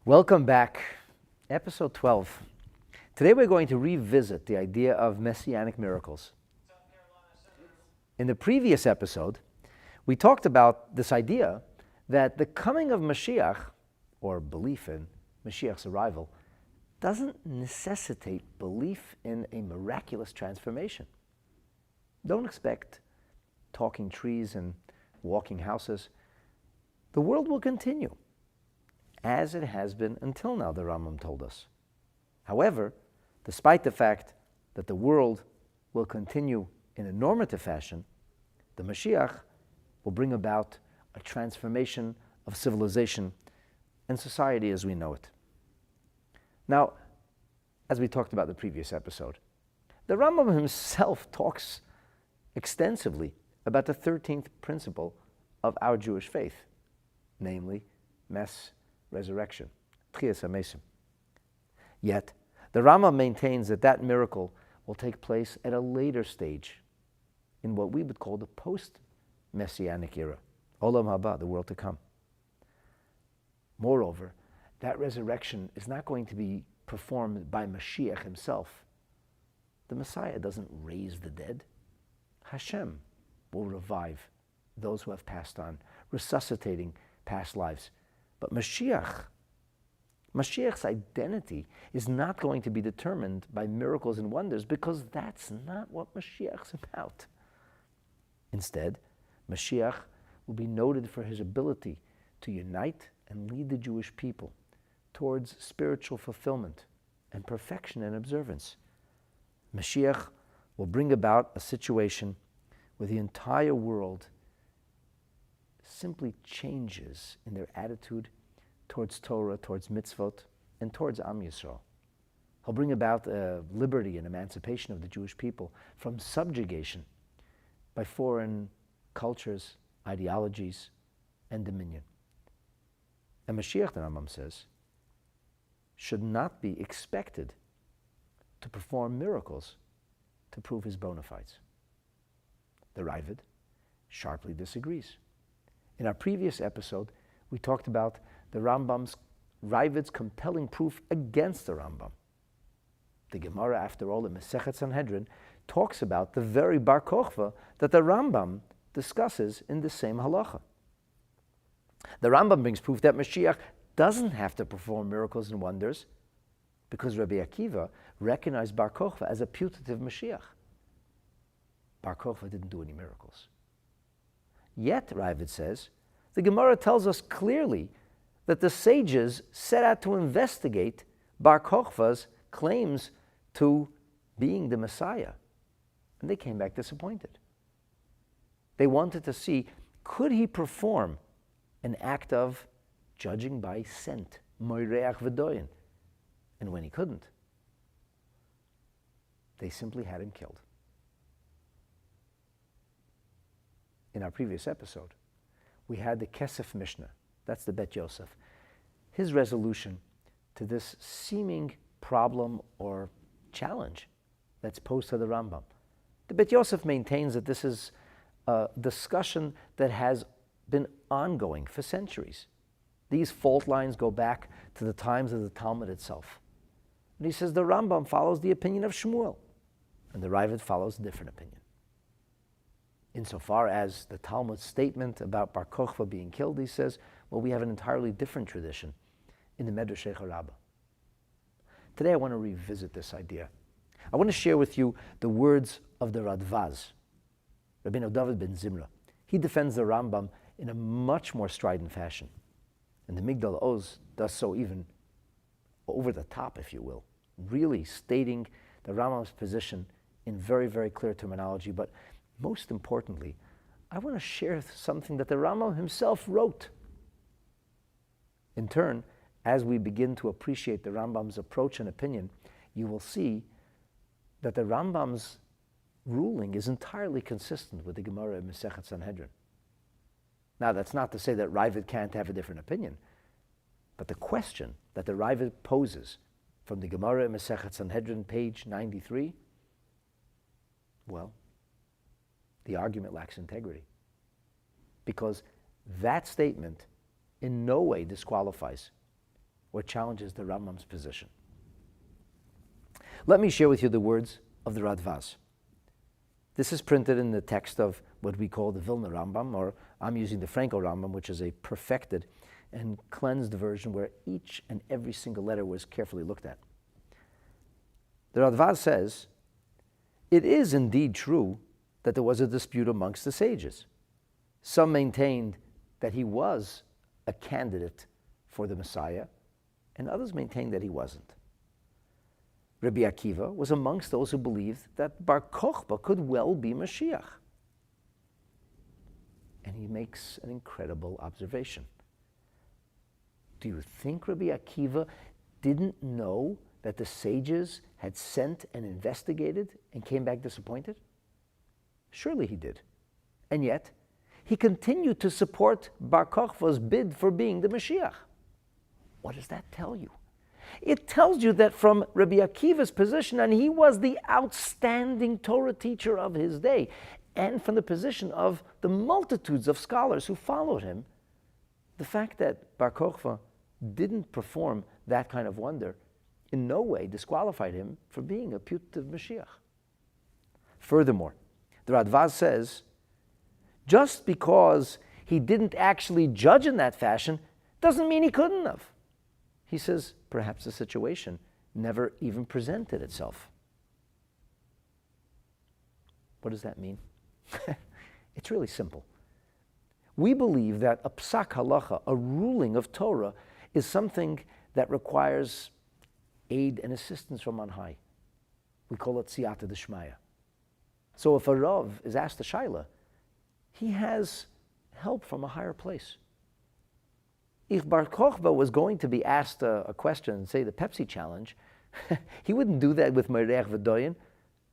Welcome back. Episode 12. Today we're going to revisit the idea of Messianic miracles. In the previous episode, we talked about this idea that the coming of Mashiach, or belief in Mashiach's arrival, doesn't necessitate belief in a miraculous transformation. Don't expect talking trees and walking houses. The world will continue as it has been until now, the Rambam told us. However, despite the fact that the world will continue in a normative fashion, the Mashiach will bring about a transformation of civilization and society as we know it. Now, as we talked about in the previous episode, the Rambam himself talks extensively about the 13th principle of our Jewish faith, namely, resurrection, Tchias HaMesim. Yet, the Rambam maintains that that miracle will take place at a later stage in what we would call the post-Messianic era, Olam Haba, the world to come. Moreover, that resurrection is not going to be performed by Mashiach himself. The Messiah doesn't raise the dead. Hashem will revive those who have passed on, resuscitating past lives. But Mashiach's identity is not going to be determined by miracles and wonders because that's not what Mashiach's about. Instead, Mashiach will be noted for his ability to unite and lead the Jewish people towards spiritual fulfillment and perfection and observance. Mashiach will bring about a situation where the entire world simply changes in their attitude towards Torah, towards mitzvot, and towards Am Yisrael. He'll bring about liberty and emancipation of the Jewish people from subjugation by foreign cultures, ideologies, and dominion. And Mashiach, the Rambam says, should not be expected to perform miracles to prove his bona fides. The Ravid sharply disagrees. In our previous episode, we talked about the Ravid's compelling proof against the Rambam. The Gemara, after all, in Masechet Sanhedrin, talks about the very Bar Kochva that the Rambam discusses in the same halacha. The Rambam brings proof that Mashiach doesn't have to perform miracles and wonders because Rabbi Akiva recognized Bar Kochva as a putative Mashiach. Bar Kochva didn't do any miracles. Yet, Ravid says, the Gemara tells us clearly that the sages set out to investigate Bar Kochva's claims to being the Messiah, and they came back disappointed. They wanted to see, could he perform an act of judging by scent, moireach v'doyin? And when he couldn't, they simply had him killed. In our previous episode, we had the Kesef Mishnah, that's the Bet Yosef, his resolution to this seeming problem or challenge that's posed to the Rambam. The Bet Yosef maintains that this is a discussion that has been ongoing for centuries. These fault lines go back to the times of the Talmud itself. And he says the Rambam follows the opinion of Shmuel, and the Ravid follows a different opinion. Insofar as the Talmud's statement about Bar Kochva being killed, he says, well, we have an entirely different tradition in the Medrashei Rabbah. Today I want to revisit this idea. I want to share with you the words of the Radvaz, Rabbeinu David ben Zimra. He defends the Rambam in a much more strident fashion. And the Migdal Oz does so even over the top, if you will, really stating the Rambam's position in very, very clear terminology. But most importantly, I want to share something that the Rambam himself wrote. In turn, as we begin to appreciate the Rambam's approach and opinion, you will see that the Rambam's ruling is entirely consistent with the Gemara in Masechet Sanhedrin. Now, that's not to say that Ravid can't have a different opinion, but the question that the Ravid poses from the Gemara in Masechet Sanhedrin, page 93, well, the argument lacks integrity. Because that statement in no way disqualifies or challenges the Rambam's position. Let me share with you the words of the Radvaz. This is printed in the text of what we call the Vilna Rambam, or I'm using the Franco Rambam, which is a perfected and cleansed version where each and every single letter was carefully looked at. The Radvaz says, "It is indeed true that there was a dispute amongst the sages. Some maintained that he was a candidate for the Messiah, and others maintained that he wasn't. Rabbi Akiva was amongst those who believed that Bar Kokhba could well be Mashiach." And he makes an incredible observation. Do you think Rabbi Akiva didn't know that the sages had sent and investigated and came back disappointed? Surely he did. And yet, he continued to support Bar Kokhba's bid for being the Mashiach. What does that tell you? It tells you that from Rabbi Akiva's position, and he was the outstanding Torah teacher of his day, and from the position of the multitudes of scholars who followed him, the fact that Bar Kokhba didn't perform that kind of wonder in no way disqualified him for being a putative Mashiach. Furthermore, the Radvaz says, just because he didn't actually judge in that fashion doesn't mean he couldn't have. He says, perhaps the situation never even presented itself. What does that mean? It's really simple. We believe that a psak halacha, a ruling of Torah, is something that requires aid and assistance from on high. We call it siyata d'shmaya. So if a Rav is asked a shaila, he has help from a higher place. If Bar Kokhba was going to be asked a question, say the Pepsi challenge, he wouldn't do that with Meirech V'Doyin.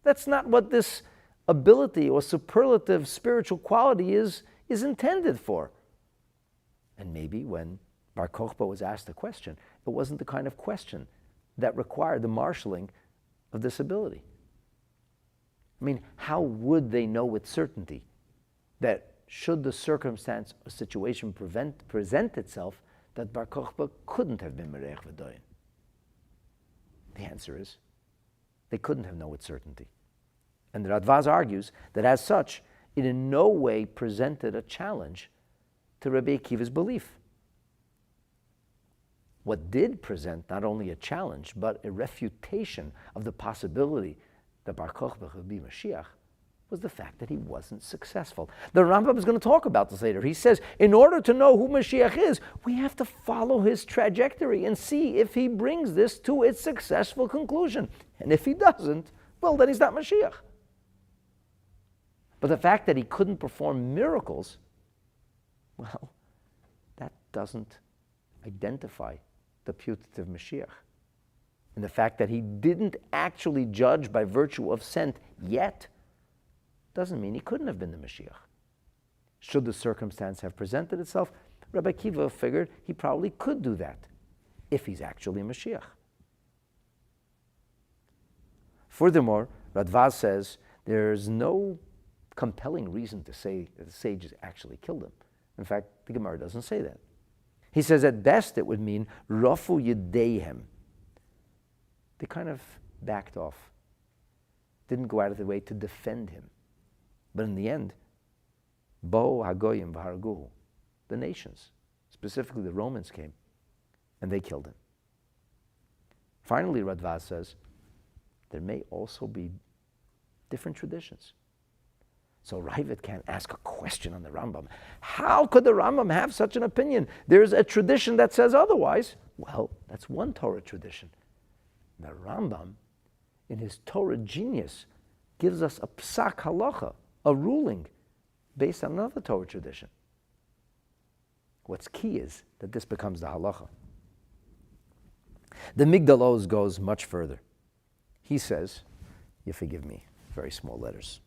That's not what this ability or superlative spiritual quality is intended for. And maybe when Bar Kokhba was asked a question, it wasn't the kind of question that required the marshaling of this ability. I mean, how would they know with certainty that should the circumstance or situation present itself, that Bar Kokhba couldn't have been Meirech V'Doyin? The answer is, they couldn't have known with certainty. And the Radvaz argues that as such, it in no way presented a challenge to Rabbi Akiva's belief. What did present not only a challenge, but a refutation of the possibility that Bar Kokhba could be Mashiach was the fact that he wasn't successful. The Rambam is going to talk about this later. He says, in order to know who Mashiach is, we have to follow his trajectory and see if he brings this to its successful conclusion. And if he doesn't, well, then he's not Mashiach. But the fact that he couldn't perform miracles, well, that doesn't identify the putative Mashiach. And the fact that he didn't actually judge by virtue of scent yet doesn't mean he couldn't have been the Mashiach. Should the circumstance have presented itself, Rabbi Akiva figured he probably could do that if he's actually a Mashiach. Furthermore, Radvaz says there's no compelling reason to say that the sages actually killed him. In fact, the Gemara doesn't say that. He says at best it would mean rafu yedeihem. They kind of backed off, didn't go out of their way to defend him. But in the end, bo hagoyim v'harguhu, the nations, specifically the Romans, came and they killed him. Finally, Radvaz says there may also be different traditions. So Ravid can't ask a question on the Rambam. How could the Rambam have such an opinion? There's a tradition that says otherwise. Well, that's one Torah tradition. The Rambam, in his Torah genius, gives us a psak halacha, a ruling, based on another Torah tradition. What's key is that this becomes the halacha. The Migdal Oz goes much further. He says, you forgive me, very small letters.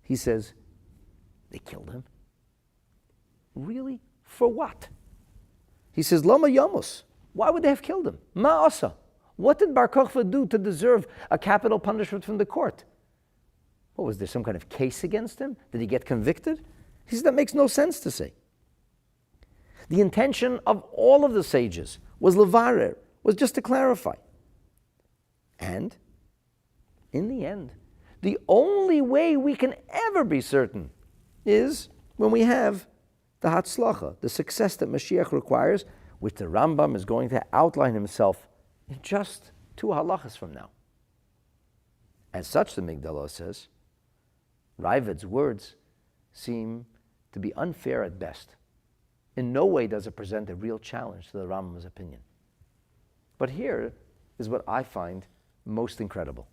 He says, they killed him. Really? For what? He says, Lama Yamus. Why would they have killed him? Ma'asa. What did Bar Kokhba do to deserve a capital punishment from the court? What was there, some kind of case against him? Did he get convicted? He says, that makes no sense to say. The intention of all of the sages was levarer, was just to clarify. And in the end, the only way we can ever be certain is when we have the hatzlacha, the success that Mashiach requires, which the Rambam is going to outline himself in just 2 halachas from now. As such, the Migdalah says, Ravid's words seem to be unfair at best. In no way does it present a real challenge to the Rambam's opinion. But here is what I find most incredible.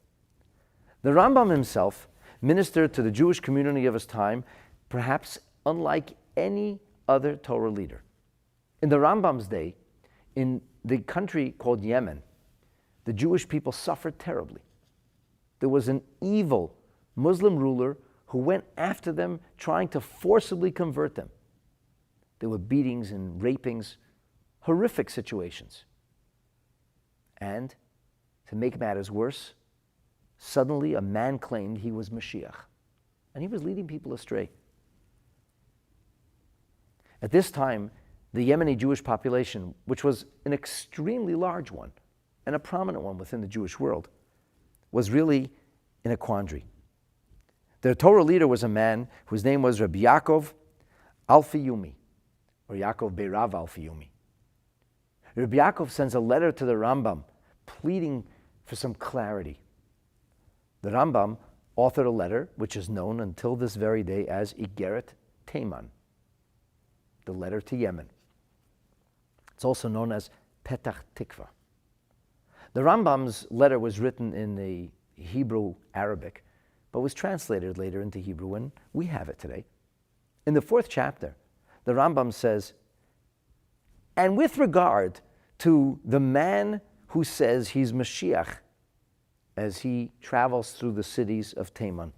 The Rambam himself ministered to the Jewish community of his time, perhaps unlike any other Torah leader. In the Rambam's day, in the country called Yemen, the Jewish people suffered terribly. There was an evil Muslim ruler who went after them, trying to forcibly convert them. There were beatings and rapings, horrific situations. And to make matters worse, suddenly a man claimed he was Mashiach, and he was leading people astray. At this time, the Yemeni Jewish population, which was an extremely large one and a prominent one within the Jewish world, was really in a quandary. Their Torah leader was a man whose name was Rabbi Yaakov Alfiyumi, or Yaakov Beirav Alfiyumi. Rabbi Yaakov sends a letter to the Rambam pleading for some clarity. The Rambam authored a letter which is known until this very day as Igeret Teiman, the letter to Yemen. It's also known as Petach Tikva. The Rambam's letter was written in the Hebrew Arabic, but was translated later into Hebrew, and we have it today. In the 4th chapter, the Rambam says, and with regard to the man who says he's Mashiach as he travels through the cities of Teman,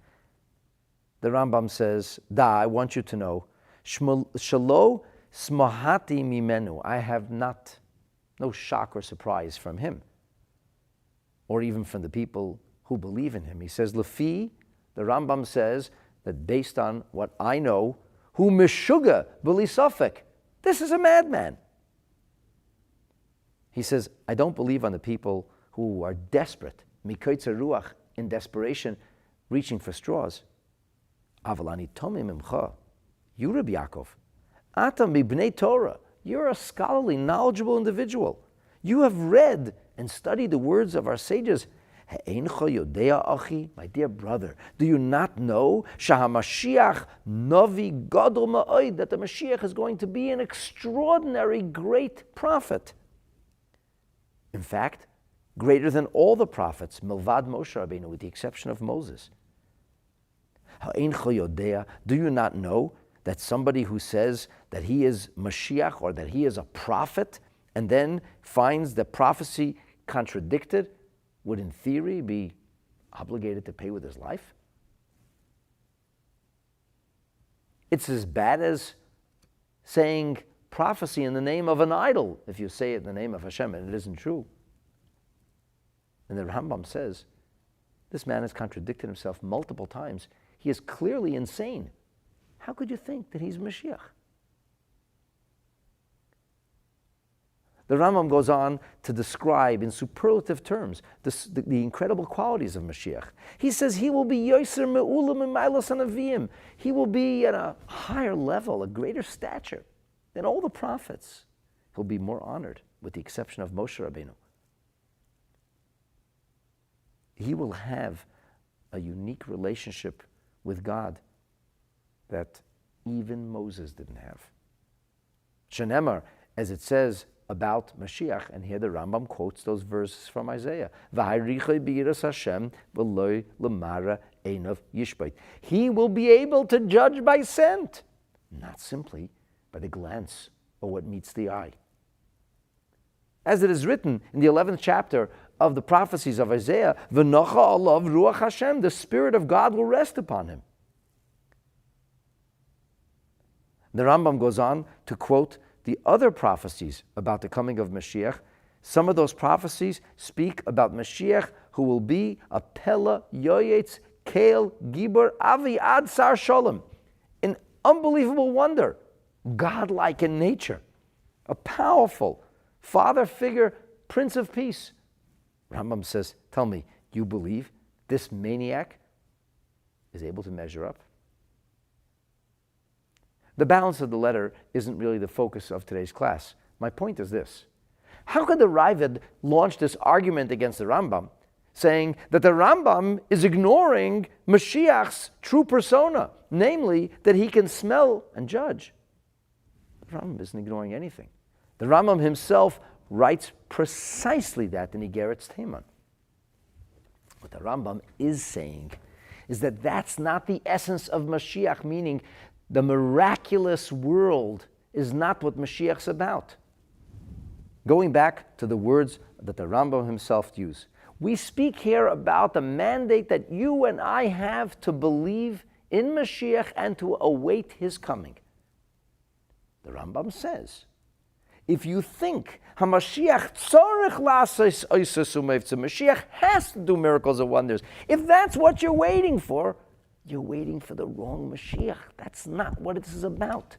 the Rambam says, I want you to know, Shalo smahati mimenu, I have no shock or surprise from him, or even from the people who believe in him. He says, Lefi, the Rambam says that based on what I know, who mishuga b'li safek, this is a madman. He says, I don't believe on the people who are desperate, mikoitza ruach, in desperation, reaching for straws. Avalani tomim imcha, you Rabbi Yaakov, atam b'bnei Torah, you're a scholarly, knowledgeable individual. You have read and studied the words of our sages. My dear brother, do you not know Mashiach Navi Gadol Ma'od, that the Mashiach is going to be an extraordinary great prophet? In fact, greater than all the prophets, Milvad Moshe Rabbeinu, with the exception of Moses. Do you not know that somebody who says that he is Mashiach or that he is a prophet and then finds the prophecy contradicted would in theory be obligated to pay with his life? It's as bad as saying prophecy in the name of an idol if you say it in the name of Hashem and it isn't true. And the Rambam says, this man has contradicted himself multiple times. He is clearly insane. How could you think that he's Mashiach? The Rambam goes on to describe in superlative terms the incredible qualities of Mashiach. He says he will be Yoser Me'ulam M'maylos Hanavim. He will be at a higher level, a greater stature than all the prophets. He'll be more honored, with the exception of Moshe Rabbeinu. He will have a unique relationship with God that even Moses didn't have. Shenemar, as it says about Mashiach, and here the Rambam quotes those verses from Isaiah. He will be able to judge by scent, not simply by the glance or what meets the eye. As it is written in the 11th chapter of the prophecies of Isaiah, V'nocha alav ruach Hashem, the Spirit of God will rest upon him. The Rambam goes on to quote the other prophecies about the coming of Mashiach. Some of those prophecies speak about Mashiach who will be a Pella Yoyetz Kael Gibor Avi Ad Sar Sholem, an unbelievable wonder, godlike in nature, a powerful father figure, Prince of Peace. Rambam says, tell me, you believe this maniac is able to measure up? The balance of the letter isn't really the focus of today's class. My point is this. How could the Ravid launch this argument against the Rambam, saying that the Rambam is ignoring Mashiach's true persona, namely that he can smell and judge? The Rambam isn't ignoring anything. The Rambam himself writes precisely that in Igeretz Teman. What the Rambam is saying is that that's not the essence of Mashiach, meaning the miraculous world is not what Mashiach's about. Going back to the words that the Rambam himself used, we speak here about the mandate that you and I have to believe in Mashiach and to await his coming. The Rambam says, if you think Mashiach has to do miracles and wonders, if that's what you're waiting for, you're waiting for the wrong Mashiach. That's not what this is about.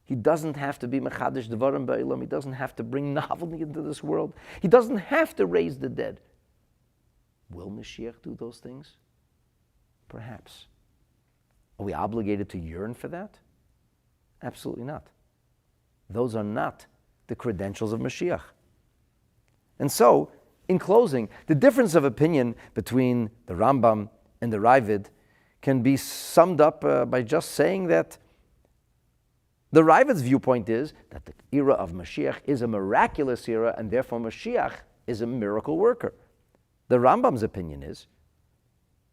He doesn't have to be Mechadish Devarim Ba'olam. He doesn't have to bring novelty into this world. He doesn't have to raise the dead. Will Mashiach do those things? Perhaps. Are we obligated to yearn for that? Absolutely not. Those are not the credentials of Mashiach. And so, in closing, the difference of opinion between the Rambam and the Ravid can be summed up by just saying that the Ravid's viewpoint is that the era of Mashiach is a miraculous era, and therefore Mashiach is a miracle worker. The Rambam's opinion is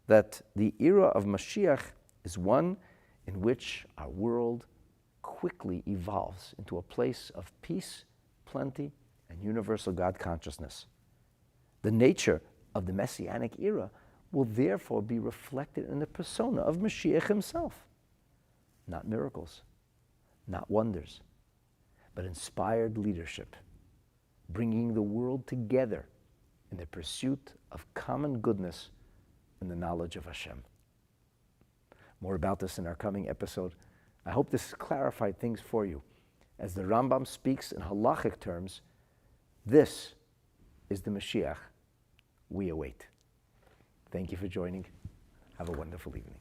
that the era of Mashiach is one in which our world quickly evolves into a place of peace, plenty, and universal God consciousness. The nature of the Messianic era will therefore be reflected in the persona of Mashiach himself. Not miracles, not wonders, but inspired leadership, bringing the world together in the pursuit of common goodness and the knowledge of Hashem. More about this in our coming episode. I hope this clarified things for you. As the Rambam speaks in Halachik terms, this is the Mashiach we await. Thank you for joining. Have a wonderful evening.